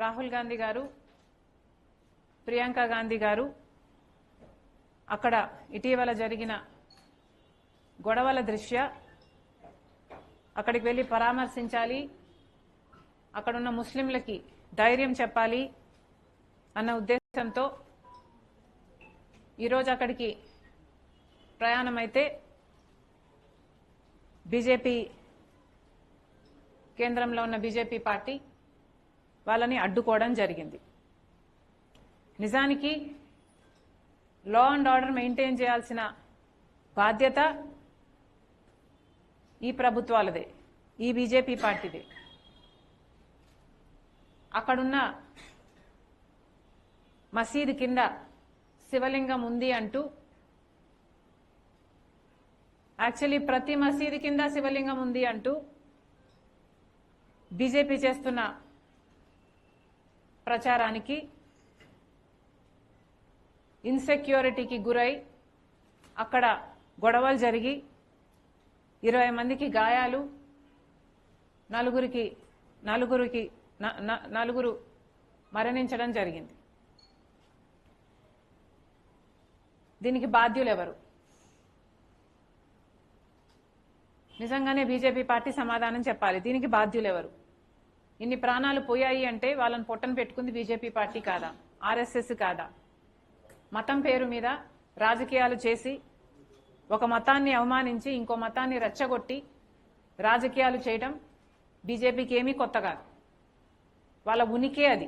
రాహుల్ గాంధీ గారు, ప్రియాంక గాంధీ గారు అక్కడ ఇటీవల జరిగిన గొడవల దృష్ట్యా అక్కడికి వెళ్లి పరామర్శించాలి, అక్కడున్న ముస్లింలకి ధైర్యం చెప్పాలి అన్న ఉద్దేశంతో ఈరోజు అక్కడికి ప్రయాణమైతే బీజేపీ కేంద్రంలో ఉన్న బీజేపీ పార్టీ వాళ్ళని అడ్డుకోవడం జరిగింది. నిజానికి లా అండ్ ఆర్డర్ మెయింటైన్ చేయాల్సిన బాధ్యత ఈ ప్రభుత్వాలదే, ఈ బీజేపీ పార్టీదే. అక్కడున్న మసీదు కింద శివలింగం ఉంది అంటూ, యాక్చువల్లీ ప్రతి మసీదు కింద శివలింగం ఉంది అంటూ బీజేపీ చేస్తున్న ప్రచారానికి ఇన్సెక్యూరిటీకి గురై అక్కడ గొడవలు జరిగి 20 మందికి గాయాలు, నలుగురు మరణించడం జరిగింది. దీనికి బాధ్యులు ఎవరు? నిజంగానే బీజేపీ పార్టీ సమాధానం చెప్పాలి. దీనికి బాధ్యులు ఎవరు? ఇన్ని ప్రాణాలు పోయాయి అంటే వాళ్ళని పొట్టన పెట్టుకుంది బీజేపీ పార్టీ కాదా, ఆర్ఎస్ఎస్ కాదా? మతం పేరు మీద రాజకీయాలు చేసి ఒక మతాన్ని అవమానించి ఇంకో మతాన్ని రెచ్చగొట్టి రాజకీయాలు చేయడం బీజేపీకి ఏమీ కొత్త కాదు. వాళ్ళ ఉనికే అది,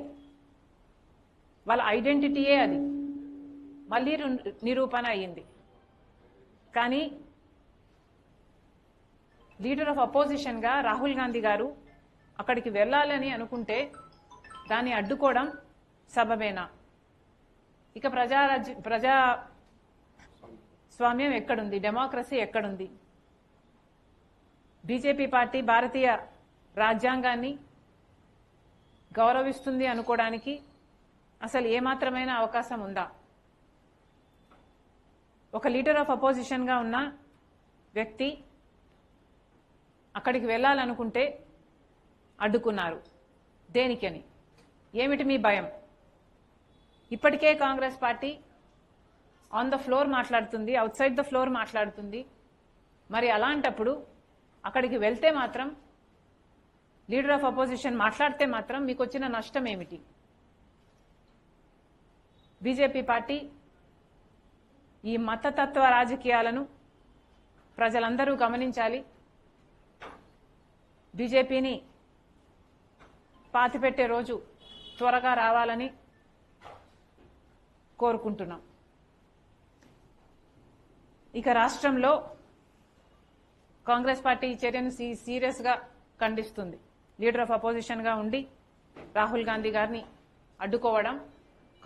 వాళ్ళ ఐడెంటిటీయే అది. మళ్ళీ నిరూపణ అయ్యింది. కానీ లీడర్ ఆఫ్ అపోజిషన్ గా రాహుల్ గాంధీ గారు అక్కడికి వెళ్లాలని అనుకుంటే దాన్ని అడ్డుకోవడం సబబేనా? ఇక ప్రజాస్వామ్యం ఎక్కడుంది? డెమోక్రసీ ఎక్కడుంది? బీజేపీ పార్టీ భారతీయ రాజ్యాంగాన్ని గౌరవిస్తుంది అనుకోవడానికి అసలు ఏమాత్రమైన అవకాశం ఉందా? ఒక లీడర్ ఆఫ్ అపోజిషన్ గా ఉన్న వ్యక్తి అక్కడికి వెళ్లాలనుకుంటే అడ్డుకున్నారు. దేనికని? ఏమిటి మీ భయం? ఇప్పటికే Congress party on the floor మాట్లాడుతుంది, అవుట్ సైడ్ ద ఫ్లోర్ మాట్లాడుతుంది. మరి అలాంటప్పుడు అక్కడికి వెళ్తే మాత్రం, లీడర్ ఆఫ్ అపోజిషన్ మాట్లాడితే మాత్రం మీకు వచ్చిన నష్టం ఏమిటి? బీజేపీ పార్టీ ఈ మతతత్వ రాజకీయాలను ప్రజలందరూ గమనించాలి. బీజేపీని పాతిపెట్టే రోజు త్వరగా రావాలని కోరుకుంటున్నాం. ఇక రాష్ట్రంలో కాంగ్రెస్ పార్టీ ఈ చర్యను సీరియస్ గా ఖండిస్తుంది. లీడర్ ఆఫ్ అపోజిషన్ గా ఉండి రాహుల్ గాంధీ గారిని అడ్డుకోవడం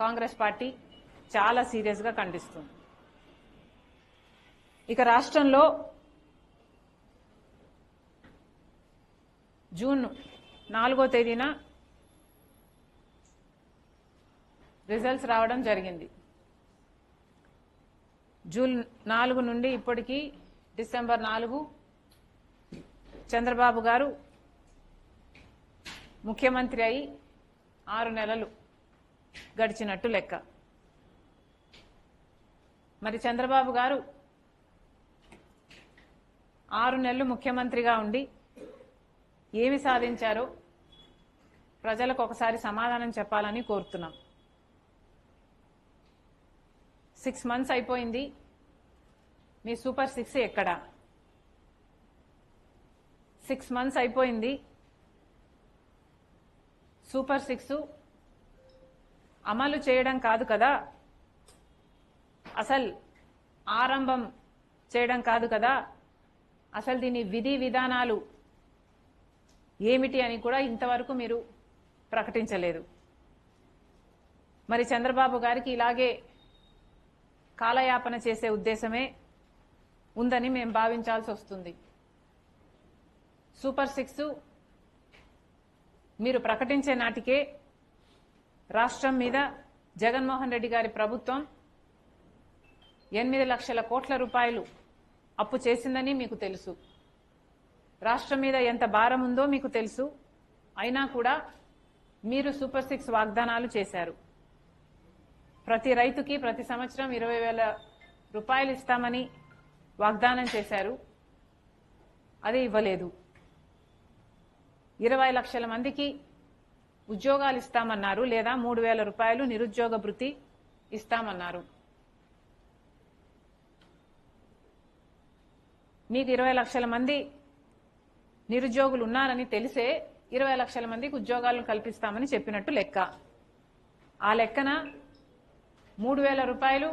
కాంగ్రెస్ పార్టీ చాలా సీరియస్ గా ఖండిస్తుంది. ఇక రాష్ట్రంలో జూన్ 4వ తేదీన రిజల్ట్స్ రావడం జరిగింది. జూన్ 4 నుండి ఇప్పటికీ డిసెంబర్ 4 చంద్రబాబు గారు ముఖ్యమంత్రి అయి 6 నెలలు గడిచినట్టు లెక్క. మరి చంద్రబాబు గారు 6 నెలలు ముఖ్యమంత్రిగా ఉండి ఏమి సాధించారో ప్రజలకు ఒకసారి సమాధానం చెప్పాలని కోరుతున్నాం. 6 months అయిపోయింది. మీ సూపర్ 6 ఎక్కడా? 6 months అయిపోయింది. సూపర్ 6 అమలు చేయడం కాదు కదా, అసలు ఆరంభం చేయడం కాదు కదా, అసలు దీని విధి విధానాలు ఏమిటి అని కూడా ఇంతవరకు మీరు ప్రకటించలేదు. మరి చంద్రబాబు గారికి ఇలాగే కాలయాపన చేసే ఉద్దేశమే ఉందని మేము భావించాల్సి వస్తుంది. సూపర్ 6 మీరు ప్రకటించే నాటికే రాష్ట్రం మీద జగన్మోహన్ రెడ్డి గారి ప్రభుత్వం 8 లక్షల కోట్ల రూపాయలు అప్పు చేసిందని మీకు తెలుసు. రాష్ట్రం మీద ఎంత భారం ఉందో మీకు తెలుసు. అయినా కూడా మీరు సూపర్ 6 వాగ్దానాలు చేశారు. ప్రతి రైతుకి ప్రతి సంవత్సరం 20,000 రూపాయలు ఇస్తామని వాగ్దానం చేశారు. అది ఇవ్వలేదు. 20 లక్షల మందికి ఉద్యోగాలు ఇస్తామన్నారు, లేదా 3,000 రూపాయలు నిరుద్యోగ భృతి ఇస్తామన్నారు. మీకు 20 లక్షల మంది నిరుద్యోగులు ఉన్నారని తెలిసే 20 లక్షల మందికి ఉద్యోగాలను కల్పిస్తామని చెప్పినట్టు లెక్క. ఆ లెక్కన 3,000 రూపాయలు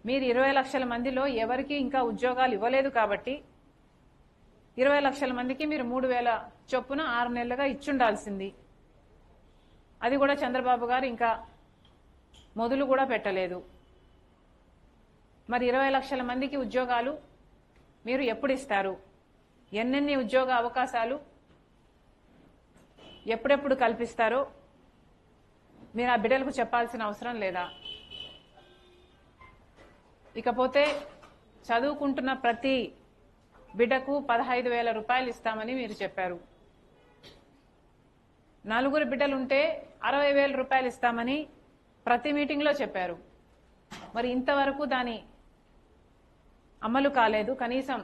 మీరు 20 లక్షల మందిలో ఎవరికి ఇంకా ఉద్యోగాలు ఇవ్వలేదు కాబట్టి 20 లక్షల మందికి మీరు 3,000 చొప్పున 6 నెలలుగా ఇచ్చుండాల్సింది. అది కూడా చంద్రబాబు గారు ఇంకా మొదలు కూడా పెట్టలేదు. మరి 20 లక్షల మందికి ఉద్యోగాలు మీరు ఎప్పుడు ఇస్తారు? ఎన్నెన్ని ఉద్యోగ అవకాశాలు ఎప్పుడెప్పుడు కల్పిస్తారో మీరు ఆ బిడ్డలకు చెప్పాల్సిన అవసరం లేదా? ఇకపోతే చదువుకుంటున్న ప్రతి బిడ్డకు 15,000 రూపాయలు ఇస్తామని మీరు చెప్పారు. 4 బిడ్డలుంటే 60,000 రూపాయలు ఇస్తామని ప్రతి మీటింగ్లో చెప్పారు. మరి ఇంతవరకు దాని అమలు కాలేదు. కనీసం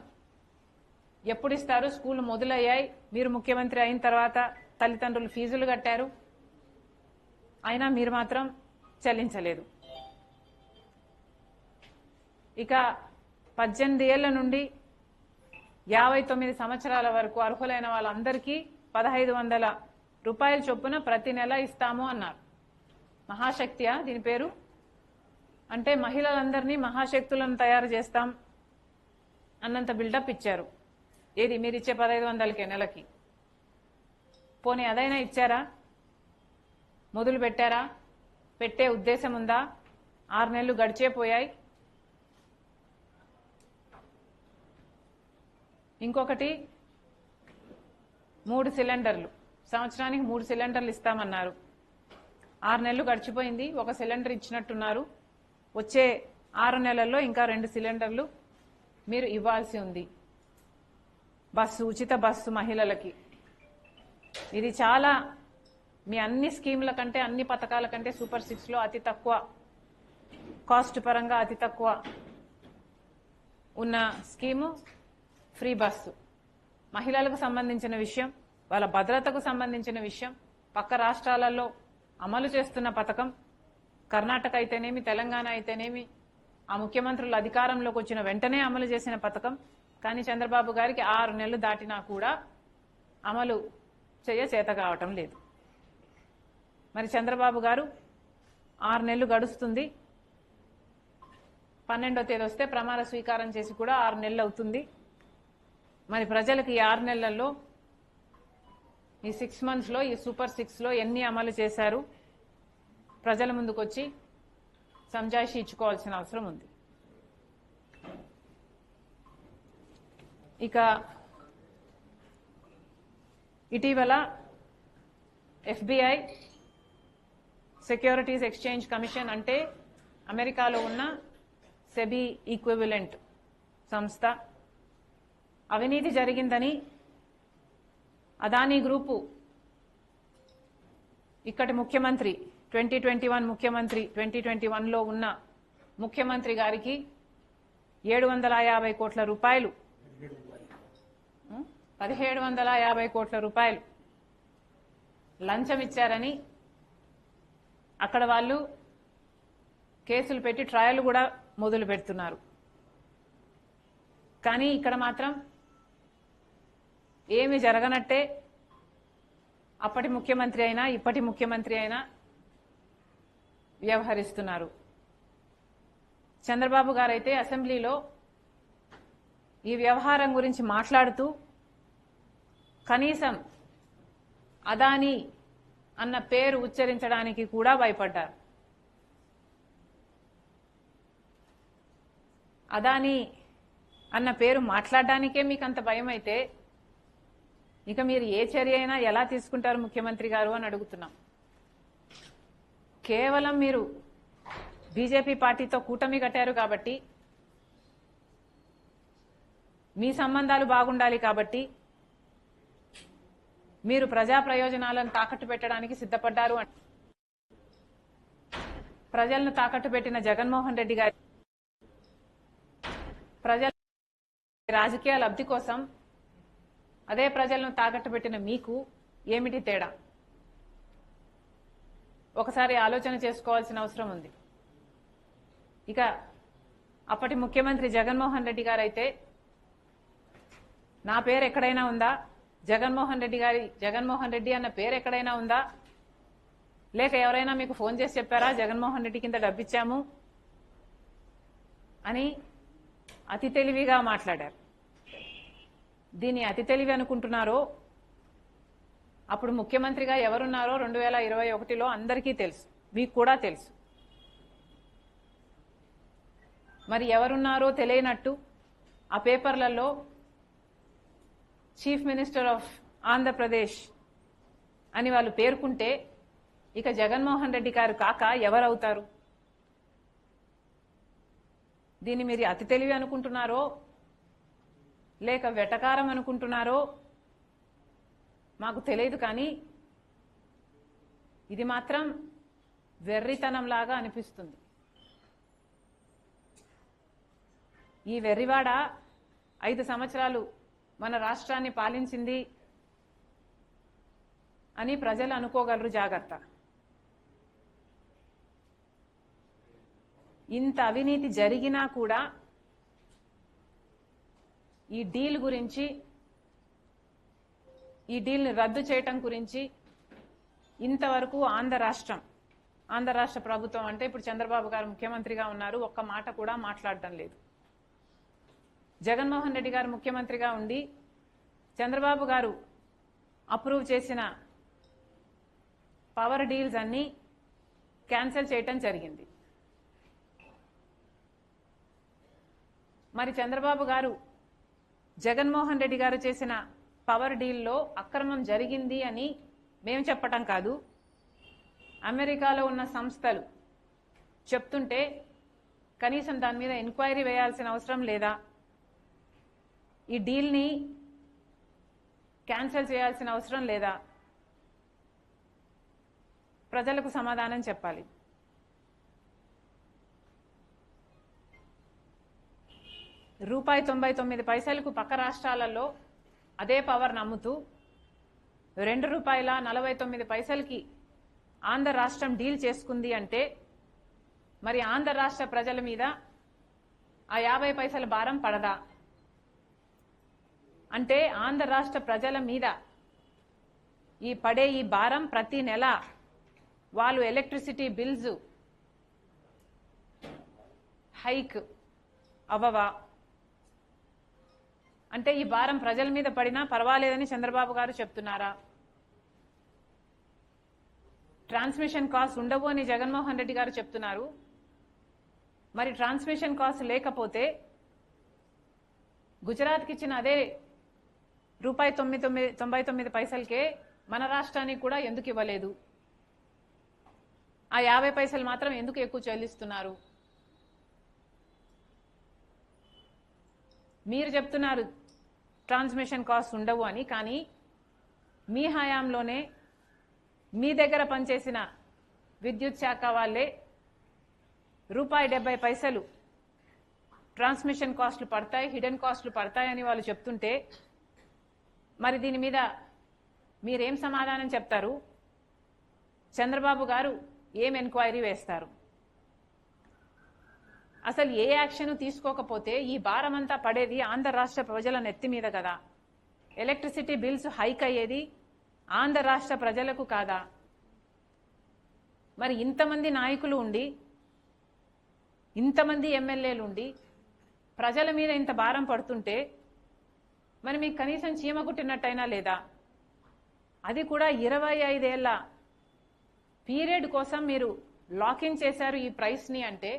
ఎప్పుడు ఇస్తారు? స్కూళ్లు మొదలయ్యాయి, మీరు ముఖ్యమంత్రి అయిన తర్వాత తల్లిదండ్రులు ఫీజులు కట్టారు, అయినా మీరు మాత్రం చెల్లించలేదు. ఇక 18 ఏళ్ల నుండి 59 సంవత్సరాల వరకు అర్హులైన వాళ్ళందరికీ 1,500 రూపాయల చొప్పున ప్రతి నెల ఇస్తాము అన్నారు. మహాశక్తియా దీని పేరు? అంటే మహిళలందరినీ మహాశక్తులను తయారు చేస్తాం అన్నంత బిల్డప్ ఇచ్చారు. ఏది మీరిచ్చే 1,500కే నెలకి? పోనీ అదైనా ఇచ్చారా? మొదలు పెట్టారా? పెట్టే ఉద్దేశం ఉందా? 6 నెలలు గడిచేపోయాయి. ఇంకొకటి 3 సిలిండర్లు, సంవత్సరానికి 3 సిలిండర్లు ఇస్తామన్నారు. 6 నెలలు గడిచిపోయింది, 1 సిలిండర్ ఇచ్చినట్టున్నారు. వచ్చే 6 నెలల్లో ఇంకా 2 సిలిండర్లు మీరు ఇవ్వాల్సి ఉంది. బస్సు, ఉచిత బస్సు మహిళలకి. ఇది చాలా మీ అన్ని స్కీముల కంటే, అన్ని పథకాల కంటే సూపర్ 6లో అతి తక్కువ కాస్ట్ పరంగా అతి తక్కువ ఉన్న స్కీము ఫ్రీ బస్సు. మహిళలకు సంబంధించిన విషయం, వాళ్ళ భద్రతకు సంబంధించిన విషయం, పక్క రాష్ట్రాలలో అమలు చేస్తున్న పథకం, కర్ణాటక అయితేనేమి, తెలంగాణ అయితేనేమి, ఆ ముఖ్యమంత్రులు అధికారంలోకి వచ్చిన వెంటనే అమలు చేసిన పథకం. కానీ చంద్రబాబు గారికి 6 నెలలు దాటినా కూడా అమలు చేత కావటం లేదు. మరి చంద్రబాబు గారు 6 నెలలు గడుస్తుంది, 12వ తేదీ వస్తే ప్రమాణ స్వీకారం చేసి కూడా 6 నెలలు అవుతుంది. మరి ప్రజలకు ఈ 6 నెలల్లో, ఈ 6 మంత్స్లో, ఈ సూపర్ 6లో ఎన్ని అమలు చేశారు? ప్రజల ముందుకు వచ్చి సంజాయిషి ఇచ్చుకోవాల్సిన అవసరం ఉంది. ఇక ఇటీవల FBI, సెక్యూరిటీస్ ఎక్స్చేంజ్ కమిషన్, అంటే అమెరికాలో ఉన్న సెబీ ఈక్వివలెంట్ సంస్థ, అవినీతి జరిగిందని అదానీ గ్రూపు ఇక్కడి ముఖ్యమంత్రి 2021 ముఖ్యమంత్రి 2021లో ఉన్న ముఖ్యమంత్రి గారికి 750 కోట్ల రూపాయలు 1750 కోట్ల రూపాయలు లంచం ఇచ్చారని అక్కడ వాళ్ళు కేసులు పెట్టి ట్రయల్ కూడా మొదలు పెడుతున్నారు. కానీ ఇక్కడ మాత్రం ఏమి జరగనట్టే అప్పటి ముఖ్యమంత్రి అయినా ఇప్పటి ముఖ్యమంత్రి అయినా వ్యవహరిస్తున్నారు. చంద్రబాబు గారైతే అసెంబ్లీలో ఈ వ్యవహారం గురించి మాట్లాడుతూ కనీసం అదానీ అన్న పేరు ఉచ్చరించడానికి కూడా భయపడ్డారు. అదానీ అన్న పేరు మాట్లాడడానికే మీకు అంత భయం అయితే ఇక మీరు ఏ చర్య అయినా ఎలా తీసుకుంటారు ముఖ్యమంత్రి గారు అని అడుగుతున్నాం. కేవలం మీరు బీజేపీ పార్టీతో కూటమి కట్టారు కాబట్టి, మీ సంబంధాలు బాగుండాలి కాబట్టి మీరు ప్రజా ప్రయోజనాలను తాకట్టు పెట్టడానికి సిద్ధపడ్డారు. ప్రజలను తాకట్టు పెట్టిన జగన్మోహన్ రెడ్డి గారి ప్రజల రాజకీయ లబ్ధి కోసం అదే ప్రజలను తాకట్టు పెట్టిన మీకు ఏమిటి తేడా? ఒకసారి ఆలోచన చేసుకోవాల్సిన అవసరం ఉంది. ఇక అప్పటి ముఖ్యమంత్రి జగన్మోహన్ రెడ్డి గారు అయితే నా పేరు ఎక్కడైనా ఉందా, జగన్మోహన్ రెడ్డి అన్న పేరు ఎక్కడైనా ఉందా, లేక ఎవరైనా మీకు ఫోన్ చేసి చెప్పారా జగన్మోహన్ రెడ్డి కింద డబ్బిచ్చాము అని అతి తెలివిగా మాట్లాడారు. దీన్ని అతి తెలివి అనుకుంటున్నారో అప్పుడు ముఖ్యమంత్రిగా ఎవరున్నారో 2021లో అందరికీ తెలుసు, మీకు కూడా తెలుసు. మరి ఎవరున్నారో తెలియనట్టు ఆ పేపర్లలో చీఫ్ మినిస్టర్ ఆఫ్ ఆంధ్రప్రదేశ్ అని వాళ్ళు పేర్కొంటే ఇక జగన్మోహన్ రెడ్డి గారు కాక ఎవరవుతారు? దీన్ని మీరు అతి తెలివి అనుకుంటున్నారో లేక వెటకారం అనుకుంటున్నారో మాకు తెలియదు, కానీ ఇది మాత్రం వెర్రితనంలాగా అనిపిస్తుంది. ఈ వెర్రివాడ 5 సంవత్సరాలు మన రాష్ట్రాన్ని పాలించింది అని ప్రజలు అనుకోగలరు. జాగ్రత్త. ఇంత అవినీతి జరిగినా కూడా ఈ డీల్ గురించి, ఈ డీల్ని రద్దు చేయటం గురించి ఇంతవరకు ఆంధ్ర రాష్ట్ర ప్రభుత్వం అంటే ఇప్పుడు చంద్రబాబు గారు ముఖ్యమంత్రిగా ఉన్నారు, ఒక్క మాట కూడా మాట్లాడటం లేదు. జగన్మోహన్ రెడ్డి గారు ముఖ్యమంత్రిగా ఉండి చంద్రబాబు గారు అప్రూవ్ చేసిన పవర్ డీల్స్ అన్నీ క్యాన్సిల్ చేయటం జరిగింది. మరి చంద్రబాబు గారు జగన్మోహన్ రెడ్డి గారు చేసిన పవర్ డీల్లో అక్రమం జరిగింది అని మేము చెప్పటం కాదు, అమెరికాలో ఉన్న సంస్థలు చెప్తుంటే కనీసం దాని మీద ఎంక్వైరీ వేయాల్సిన అవసరం లేదా? ఈ డీల్ని క్యాన్సిల్ చేయాల్సిన అవసరం లేదా? ప్రజలకు సమాధానం చెప్పాలి. ₹1.99 పక్క రాష్ట్రాలలో అదే పవర్ నమ్ముతూ ₹2.49 ఆంధ్ర రాష్ట్రం డీల్ చేసుకుంది అంటే మరి ఆంధ్ర రాష్ట్ర ప్రజల మీద ఆ 50 పైసల భారం పడదా? అంటే ఆంధ్ర రాష్ట్ర ప్రజల మీద ఈ భారం ప్రతి నెల వాళ్ళు ఎలక్ట్రిసిటీ బిల్స్ హైక్ అవ్వవా? అంటే ఈ భారం ప్రజల మీద పడినా పర్వాలేదని చంద్రబాబు గారు చెప్తున్నారా? ట్రాన్స్మిషన్ కాస్ట్ ఉండవు అని జగన్మోహన్ రెడ్డి గారు చెప్తున్నారు. మరి ట్రాన్స్మిషన్ కాస్ట్ లేకపోతే గుజరాత్కి ఇచ్చిన అదే ₹99 మన రాష్ట్రానికి కూడా ఎందుకు ఇవ్వలేదు? ఆ 50 పైసలు మాత్రం ఎందుకు ఎక్కువ చెల్లిస్తున్నారు? మీరు చెప్తున్నారు ట్రాన్స్మిషన్ కాస్ట్ ఉండవు అని, కానీ మీ హయాంలోనే మీ దగ్గర పనిచేసిన విద్యుత్ శాఖ వాళ్ళే ₹70 ట్రాన్స్మిషన్ కాస్టులు పడతాయి, హిడెన్ కాస్టులు పడతాయని వాళ్ళు చెప్తుంటే మరి దీని మీద మీరేం సమాధానం చెప్తారు? చంద్రబాబు గారు ఏం ఎంక్వైరీ వేస్తారు? అసలు ఏ యాక్షన్ తీసుకోకపోతే ఈ భారమంతా పడేది ఆంధ్ర రాష్ట్ర ప్రజల నెత్తి మీద కదా. ఎలక్ట్రిసిటీ బిల్స్ హైక్ అయ్యేది ఆంధ్ర రాష్ట్ర ప్రజలకు కాదా? మరి ఇంతమంది నాయకులు ఉండి, ఇంతమంది ఎమ్మెల్యేలు ఉండి ప్రజల మీద ఇంత భారం పడుతుంటే మరి మీకు కనీసం చీమ కుట్టినట్టయినా లేదా? అది కూడా 25 ఏళ్ల పీరియడ్ కోసం మీరు లాకిన్ చేశారు ఈ ప్రైస్ని. అంటే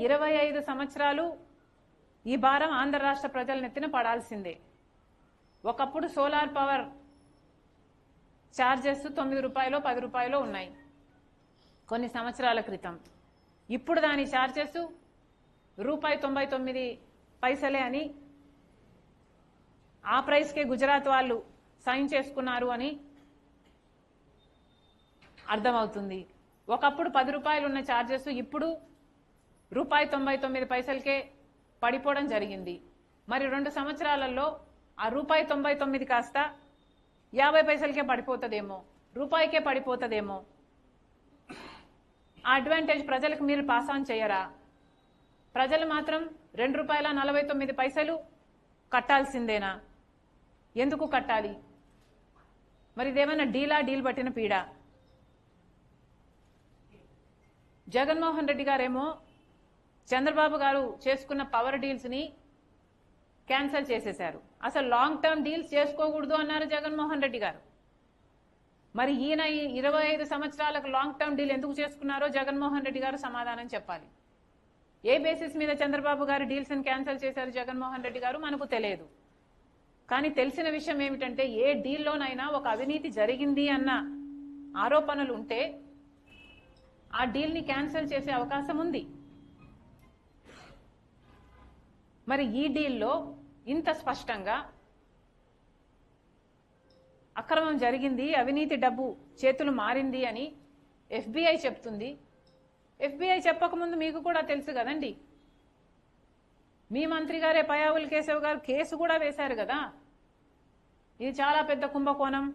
25 సంవత్సరాలు ఈ భారం ఆంధ్ర రాష్ట్ర ప్రజల నెత్తిన పడాల్సిందే. ఒకప్పుడు సోలార్ పవర్ ఛార్జెస్ ₹9 ₹10 ఉన్నాయి కొన్ని సంవత్సరాల క్రితం. ఇప్పుడు దాని ఛార్జెస్ ₹1.99 అని ఆ ప్రైస్కే గుజరాత్ వాళ్ళు సైన్ చేసుకున్నారు అని అర్థమవుతుంది. ఒకప్పుడు 10 రూపాయలు ఉన్న ఛార్జెస్ ఇప్పుడు ₹1.99కే పడిపోవడం జరిగింది. మరి 2 సంవత్సరాలలో ఆ ₹1.99 కాస్త 50 పైసలకే పడిపోతుందేమో, రూపాయికే పడిపోతుందేమో. ఆ అడ్వాంటేజ్ ప్రజలకు మీరు పాస్ ఆన్ చేయరా? ప్రజలు మాత్రం ₹2.49 కట్టాల్సిందేనా? ఎందుకు కట్టాలి? మరి ఇదేమైనా డీల్ పట్టిన పీడ? జగన్మోహన్ రెడ్డి గారేమో చంద్రబాబు గారు చేసుకున్న పవర్ డీల్స్ ని క్యాన్సిల్ చేసేశారు. అసలు లాంగ్ టర్మ్ డీల్స్ చేసుకోకూడదు అన్నారు జగన్మోహన్ రెడ్డి గారు. మరి ఈయన 25 సంవత్సరాలకు లాంగ్ టర్మ్ డీల్ ఎందుకు చేసుకున్నారో జగన్మోహన్ రెడ్డి గారు సమాధానం చెప్పాలి. ఏ బేసిస్ మీద చంద్రబాబు గారు డీల్స్ ని క్యాన్సిల్ చేశారు జగన్మోహన్ రెడ్డి గారు మనకు తెలియదు. కానీ తెలిసిన విషయం ఏమిటంటే ఏ డీల్లోనైనా ఒక అవినీతి జరిగింది అన్న ఆరోపణలు ఉంటే ఆ డీల్ ని క్యాన్సిల్ చేసే అవకాశం ఉంది. మరి ఈ డీల్లో ఇంత స్పష్టంగా అక్రమం జరిగింది, అవినీతి డబ్బు చేతులు మారింది అని FBI చెప్తుంది. FBI చెప్పకముందు మీకు కూడా తెలుసు కదండి. మీ మంత్రి గారే పయ్యావుల కేశవ్ గారు కేసు కూడా వేశారు కదా. ఇది చాలా పెద్ద కుంభకోణం,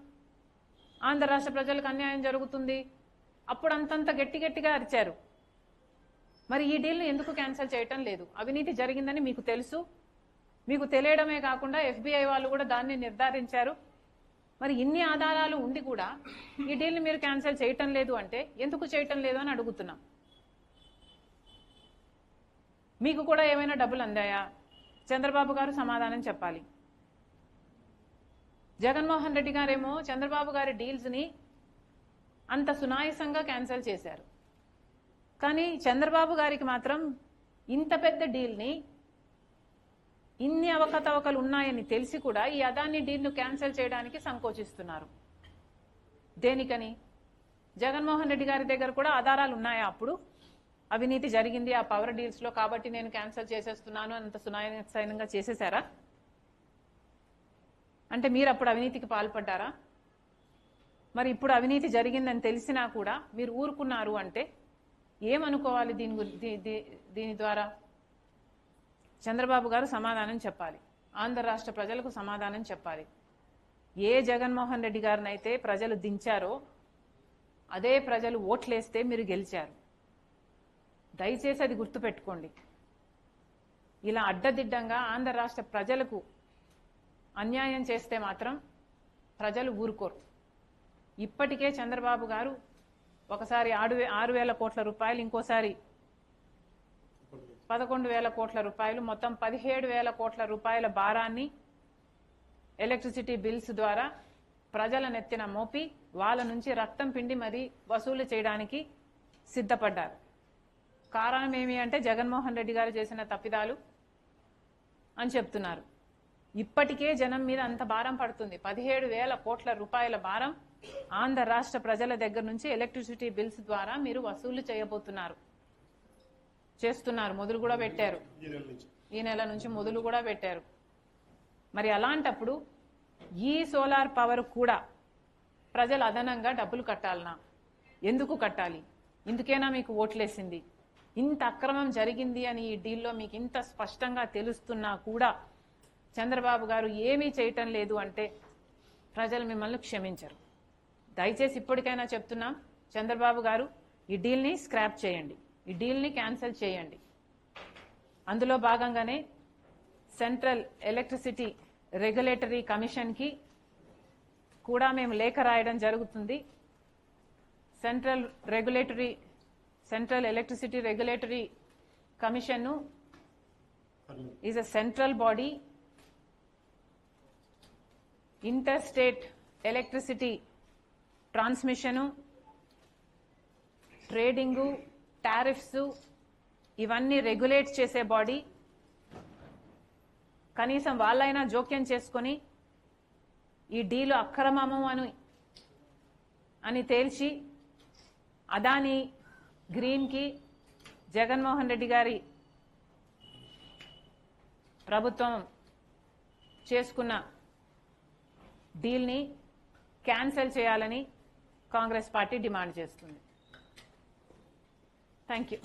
ఆంధ్ర రాష్ట్ర ప్రజలకు అన్యాయం జరుగుతుంది, అప్పుడు అంతంత గట్టిగా అరిచారు. మరి ఈ డీల్ను ఎందుకు క్యాన్సిల్ చేయటం లేదు? అవినీతి జరిగిందని మీకు తెలుసు. మీకు తెలియడమే కాకుండా FBI వాళ్ళు కూడా దాన్ని నిర్ధారించారు. మరి ఇన్ని ఆధారాలు ఉండి కూడా ఈ డీల్ని మీరు క్యాన్సిల్ చేయటం లేదు అంటే ఎందుకు చేయటం లేదు అని అడుగుతున్నాం. మీకు కూడా ఏమైనా డబ్బులు అందాయా? చంద్రబాబు గారు సమాధానం చెప్పాలి. జగన్మోహన్ రెడ్డి గారేమో చంద్రబాబు గారి డీల్స్ ని అంత సునాయాసంగా క్యాన్సిల్ చేశారు. కానీ చంద్రబాబు గారికి మాత్రం ఇంత పెద్ద డీల్ని, ఇన్ని అవకతవకలు ఉన్నాయని తెలిసి కూడా ఈ అదాని డీల్ను క్యాన్సిల్ చేయడానికి సంకోచిస్తున్నారు. దేనికని? జగన్మోహన్ రెడ్డి గారి దగ్గర కూడా ఆధారాలు ఉన్నాయా? అప్పుడు అవినీతి జరిగింది ఆ పవర్ డీల్స్ లో, కాబట్టి నేను క్యాన్సిల్ చేసేస్తున్నాను అంత సునాయాసంగా చేసేశారా? అంటే మీరు అప్పుడు అవినీతికి పాల్పడ్డారా? మరి ఇప్పుడు అవినీతి జరిగిందని తెలిసినా కూడా మీరు ఊరుకున్నారు అంటే ఏమనుకోవాలి? దీని ద్వారా చంద్రబాబు గారు సమాధానం చెప్పాలి. ఆంధ్ర రాష్ట్ర ప్రజలకు సమాధానం చెప్పాలి. ఏ జగన్మోహన్ రెడ్డి గారినైతే ప్రజలు దించారో అదే ప్రజలు ఓట్లేస్తే మీరు గెలిచారు. దయచేసి అది గుర్తుపెట్టుకోండి. ఇలా అడ్డదిడ్డంగా ఆంధ్ర రాష్ట్ర ప్రజలకు అన్యాయం చేస్తే మాత్రం ప్రజలు ఊరుకోరు. ఇప్పటికే చంద్రబాబు గారు ఒకసారి 6,000 కోట్ల రూపాయలు, ఇంకోసారి 11,000 కోట్ల రూపాయలు, మొత్తం 17,000 కోట్ల రూపాయల భారాన్ని ఎలక్ట్రిసిటీ బిల్స్ ద్వారా ప్రజల నెత్తిన మోపి వాళ్ళ నుంచి రక్తం పిండి మరీ వసూలు చేయడానికి సిద్ధపడ్డారు. కారణం ఏమి అంటే జగన్మోహన్ రెడ్డి గారు చేసిన తప్పిదాలు అని చెప్తున్నారు. ఇప్పటికే జనం మీద అంత భారం పడుతుంది. 17,000 కోట్ల రూపాయల భారం ఆంధ్ర రాష్ట్ర ప్రజల దగ్గర నుంచి ఎలక్ట్రిసిటీ బిల్స్ ద్వారా మీరు వసూలు చేస్తున్నారు. మొదలు కూడా పెట్టారు. ఈ నెల నుంచి మొదలు కూడా పెట్టారు. మరి అలాంటప్పుడు ఈ సోలార్ పవర్ కూడా ప్రజలు అదనంగా డబ్బులు కట్టాలనా? ఎందుకు కట్టాలి? ఇందుకేనా మీకు ఓట్లేసింది? ఇంత అక్రమం జరిగింది అని ఈ డీల్లో మీకు ఇంత స్పష్టంగా తెలుస్తున్నా కూడా చంద్రబాబు గారు ఏమీ చేయటం లేదు అంటే ప్రజలు మిమ్మల్ని క్షమించరు. దయచేసి ఇప్పటికైనా చెప్తున్నాం, చంద్రబాబు గారు ఈ డీల్ని స్క్రాప్ చేయండి, ఈ డీల్ని క్యాన్సిల్ చేయండి. అందులో భాగంగానే సెంట్రల్ ఎలక్ట్రిసిటీ రెగ్యులేటరీ కమిషన్కి కూడా మేము లేఖ రాయడం జరుగుతుంది. Central electricity regulatory commission is a central body. Inter state electricity transmission, trading, tariffs ఇవన్నీ రెగ్యులేట్ చేసే బాడీ. కనీసం వాళ్ళైనా జోక్యం చేసుకొని ఈ డీలు అక్రమము అని తేల్చి అదాని గ్రీన్కి జగన్మోహన్ రెడ్డి గారి ప్రభుత్వం చేసుకున్న డీల్ని క్యాన్సిల్ చేయాలని కాంగ్రెస్ పార్టీ డిమాండ్ చేస్తుంది. Thank you.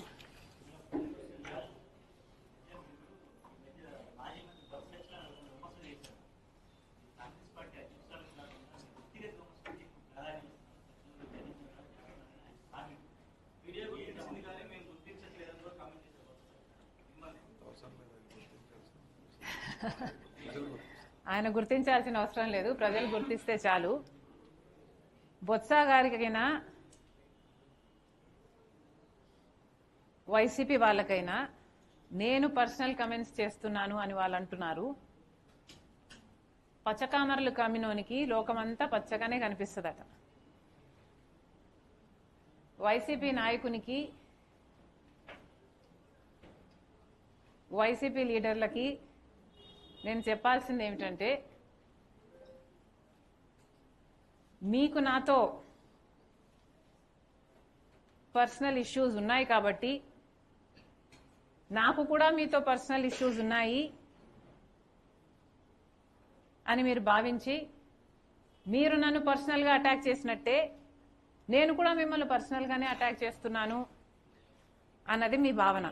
ఆయన గుర్తించాల్సిన అవసరం లేదు, ప్రజలు గుర్తిస్తే చాలు. బొత్స గారికైనా వైసీపీ వాళ్ళకైనా నేను పర్సనల్ కమెంట్స్ చేస్తున్నాను అని వాళ్ళు అంటున్నారు. పచ్చకామర్లు కమ్మినోనికి లోకమంతా పచ్చగానే కనిపిస్తుందట. వైసీపీ నాయకునికి, వైసీపీ లీడర్లకి నేను చెప్పాల్సింది ఏమిటంటే, మీకు నాతో పర్సనల్ ఇష్యూస్ ఉన్నాయి కాబట్టి, నాకు కూడా మీతో పర్సనల్ ఇష్యూస్ ఉన్నాయి అని మీరు భావించి మీరు నన్ను పర్సనల్గా అటాక్ చేసినట్టే నేను కూడా మిమ్మల్ని పర్సనల్గానే అటాక్ చేస్తున్నాను అన్నది మీ భావన.